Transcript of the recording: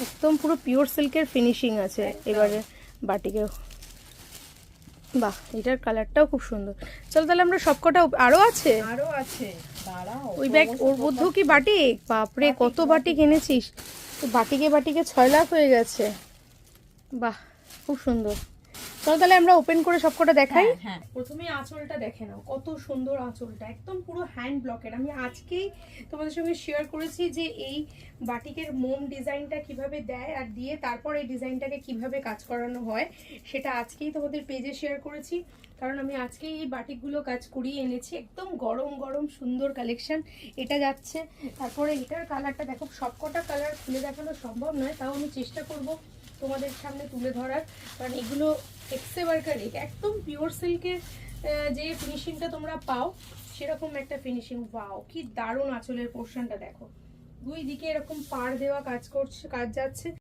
একদম পুরো পিওর সিল্কের ফিনিশিং আছে এবারে বাটিকেও। বাহ, এটার কালারটাও খুব সুন্দর। চলো তাহলে আমরা সবকটা, আরো আছে দাঁড়াও, ওই ব্যাগ ওর মধ্যেও কি বাটিক? বাপরে, কত বাটিক এনেছিস! তো বাটিকে বাটিকে 6 লাখ হয়ে গেছে। বাহ, খুব সুন্দর। চলো তাহলে আমরা ওপেন করে সবকটা দেখাই। হ্যাঁ, প্রথমে আঁচলটা দেখে নাও, কত সুন্দর আঁচলটা, একদম পুরো হ্যান্ড ব্লকের। আমি আজকেই তোমাদের সঙ্গে শেয়ার করেছি যে এই বাটিকের মোম ডিজাইনটা কিভাবে দেয় আর দিয়ে তারপর এই ডিজাইনটাকে কিভাবে কাজ করানো হয়, সেটা আজকেই তোমাদের পেজে শেয়ার করেছি। কারণ আমি আজকেই এই বাটিকগুলো কাজ করিয়ে এনেছি, একদম গরম গরম সুন্দর কালেকশন। এটা যাচ্ছে, তারপরে এটার কালারটা দেখো, সবকটা কালার খুলে দেখানো সম্ভব নয়, তাও আমি চেষ্টা করব তোমাদের সামনে তুলে ধরার। কারণ এগুলো এক্সেবারকার একদম পিওর সিল্কের যে ফিনিশিংটা তোমরা পাও সেরকম একটা ফিনিশিং। ওয়াও, কি দারুণ আঁচলের পোর্শনটা দেখো, দুই দিকে এরকম পাড় দেওয়া কাজ করছে, কাজ যাচ্ছে।